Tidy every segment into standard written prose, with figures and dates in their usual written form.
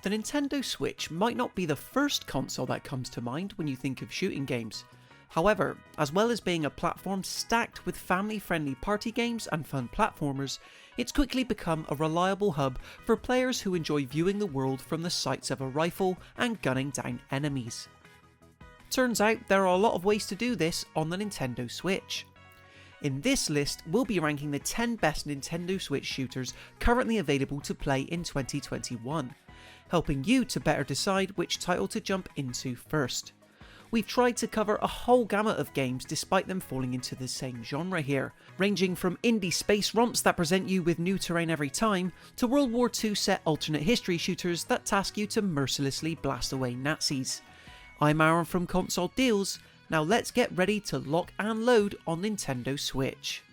The Nintendo Switch might not be the first console that comes to mind when you think of shooting games. However, as well as being a platform stacked with family-friendly party games and fun platformers, it's quickly become a reliable hub for players who enjoy viewing the world from the sights of a rifle and gunning down enemies. Turns out there are a lot of ways to do this on the Nintendo Switch. In this list, we'll be ranking the 10 best Nintendo Switch shooters currently available to play in 2021, helping you to better decide which title to jump into first. We've tried to cover a whole gamut of games despite them falling into the same genre here, ranging from indie space romps that present you with new terrain every time, to World War II set alternate history shooters that task you to mercilessly blast away Nazis. I'm Aaron from Console Deals. Now let's get ready to lock and load on Nintendo Switch.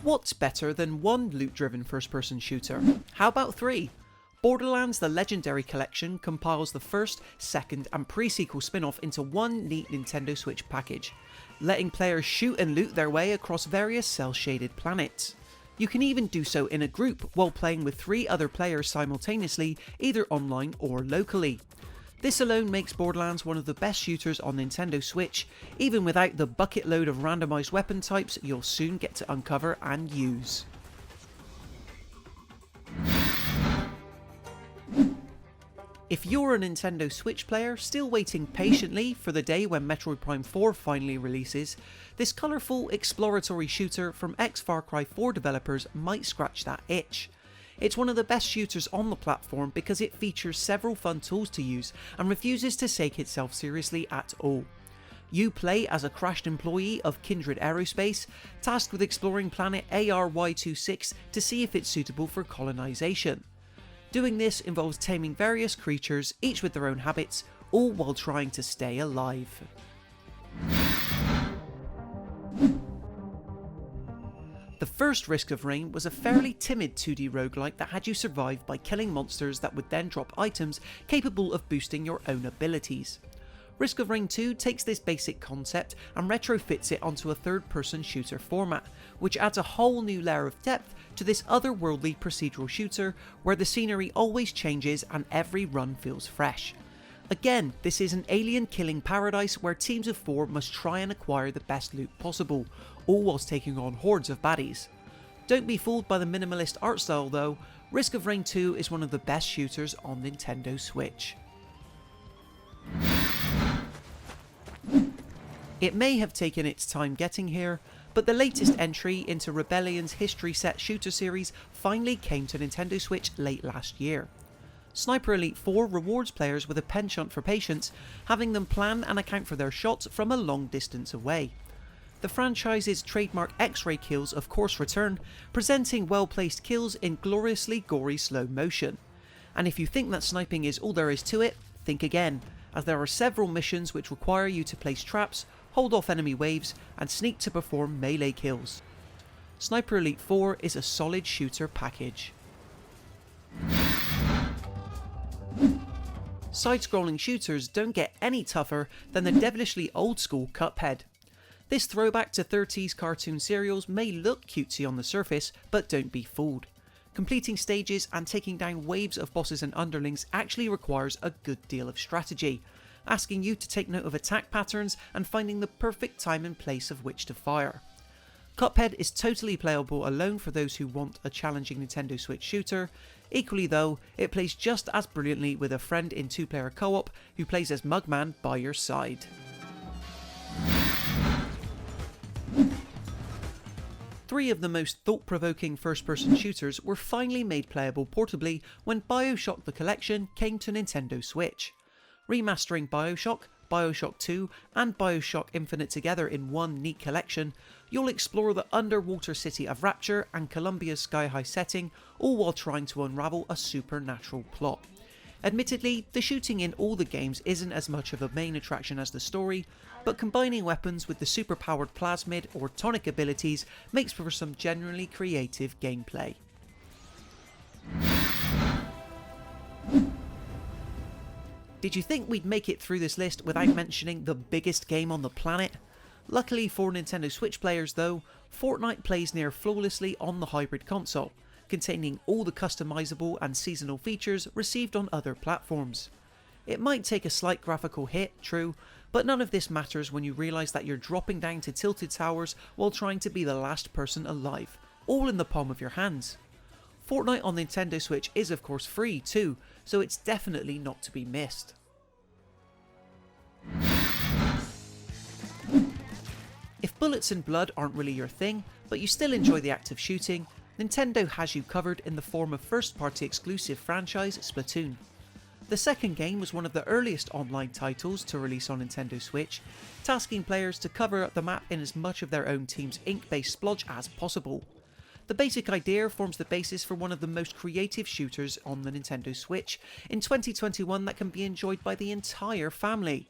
What's better than one loot-driven first-person shooter? How about three? Borderlands: The Legendary Collection compiles the first, second and pre-sequel spin-off into one neat Nintendo Switch package, letting players shoot and loot their way across various cel-shaded planets. You can even do so in a group while playing with 3 other players simultaneously, either online or locally. This alone makes Borderlands one of the best shooters on Nintendo Switch, even without the bucket load of randomised weapon types you'll soon get to uncover and use. If you're a Nintendo Switch player still waiting patiently for the day when Metroid Prime 4 finally releases, this colourful exploratory shooter from ex-Far Cry 4 developers might scratch that itch. It's one of the best shooters on the platform because it features several fun tools to use and refuses to take itself seriously at all. You play as a crashed employee of Kindred Aerospace, tasked with exploring planet ARY26 to see if it's suitable for colonisation. Doing this involves taming various creatures, each with their own habits, all while trying to stay alive. The first Risk of Rain was a fairly timid 2D roguelike that had you survive by killing monsters that would then drop items capable of boosting your own abilities. Risk of Rain 2 takes this basic concept and retrofits it onto a third-person shooter format, which adds a whole new layer of depth to this otherworldly procedural shooter where the scenery always changes and every run feels fresh. Again, this is an alien killing paradise where teams of 4 must try and acquire the best loot possible, all whilst taking on hordes of baddies. Don't be fooled by the minimalist art style though, Risk of Rain 2 is one of the best shooters on Nintendo Switch. It may have taken its time getting here, but the latest entry into Rebellion's history set shooter series finally came to Nintendo Switch late last year. Sniper Elite 4 rewards players with a penchant for patience, having them plan and account for their shots from a long distance away. The franchise's trademark X-ray kills of course return, presenting well-placed kills in gloriously gory slow motion. And if you think that sniping is all there is to it, think again, as there are several missions which require you to place traps, hold off enemy waves, and sneak to perform melee kills. Sniper Elite 4 is a solid shooter package. Side-scrolling shooters don't get any tougher than the devilishly old-school Cuphead. This throwback to 30s cartoon serials may look cutesy on the surface, but don't be fooled. Completing stages and taking down waves of bosses and underlings actually requires a good deal of strategy, asking you to take note of attack patterns and finding the perfect time and place of which to fire. Cuphead is totally playable alone for those who want a challenging Nintendo Switch shooter. Equally though, it plays just as brilliantly with a friend in 2-player co-op who plays as Mugman by your side. Three of the most thought-provoking first-person shooters were finally made playable portably when Bioshock the Collection came to Nintendo Switch. Remastering Bioshock, Bioshock 2 and Bioshock Infinite together in one neat collection, you'll explore the underwater city of Rapture and Columbia's sky-high setting, all while trying to unravel a supernatural plot. Admittedly, the shooting in all the games isn't as much of a main attraction as the story, but combining weapons with the superpowered plasmid or tonic abilities makes for some genuinely creative gameplay. Did you think we'd make it through this list without mentioning the biggest game on the planet? Luckily for Nintendo Switch players though, Fortnite plays near flawlessly on the hybrid console, containing all the customizable and seasonal features received on other platforms. It might take a slight graphical hit, true, but none of this matters when you realise that you're dropping down to tilted towers while trying to be the last person alive, all in the palm of your hands. Fortnite on Nintendo Switch is of course free too, so it's definitely not to be missed. If bullets and blood aren't really your thing, but you still enjoy the act of shooting, Nintendo has you covered in the form of first-party exclusive franchise Splatoon. The second game was one of the earliest online titles to release on Nintendo Switch, tasking players to cover up the map in as much of their own team's ink-based splodge as possible. The basic idea forms the basis for one of the most creative shooters on the Nintendo Switch in 2021 that can be enjoyed by the entire family.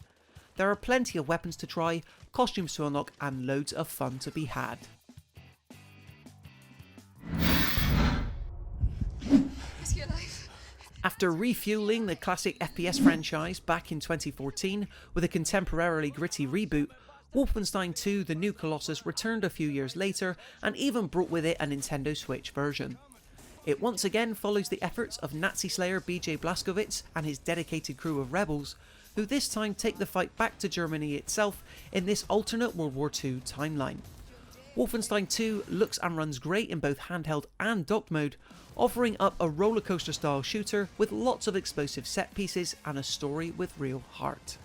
There are plenty of weapons to try, costumes to unlock, and loads of fun to be had. After refueling the classic FPS franchise back in 2014 with a contemporarily gritty reboot, Wolfenstein II: The New Colossus returned a few years later and even brought with it a Nintendo Switch version. It once again follows the efforts of Nazi slayer BJ Blazkowicz and his dedicated crew of rebels, who this time take the fight back to Germany itself in this alternate World War II timeline. Wolfenstein 2 looks and runs great in both handheld and docked mode, offering up a rollercoaster style shooter with lots of explosive set pieces and a story with real heart.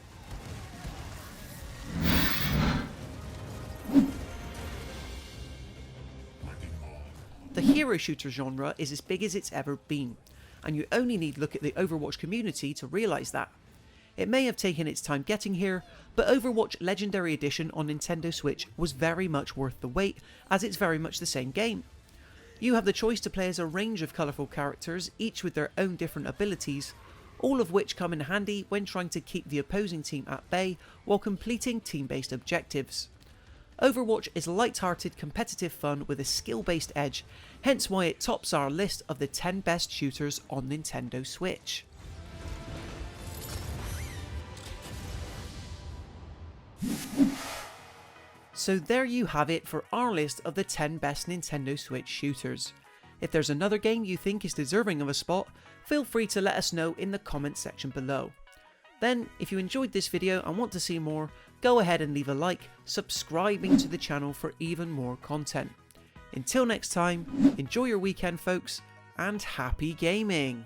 The hero shooter genre is as big as it's ever been, and you only need look at the Overwatch community to realise that. It may have taken its time getting here, but Overwatch Legendary Edition on Nintendo Switch was very much worth the wait, as it's very much the same game. You have the choice to play as a range of colourful characters, each with their own different abilities, all of which come in handy when trying to keep the opposing team at bay while completing team-based objectives. Overwatch is light-hearted competitive fun with a skill-based edge, hence why it tops our list of the 10 best shooters on Nintendo Switch. So there you have it for our list of the 10 best Nintendo Switch shooters. If there's another game you think is deserving of a spot, feel free to let us know in the comments section below. Then, if you enjoyed this video and want to see more, go ahead and leave a like, subscribing to the channel for even more content. Until next time, enjoy your weekend folks, and happy gaming!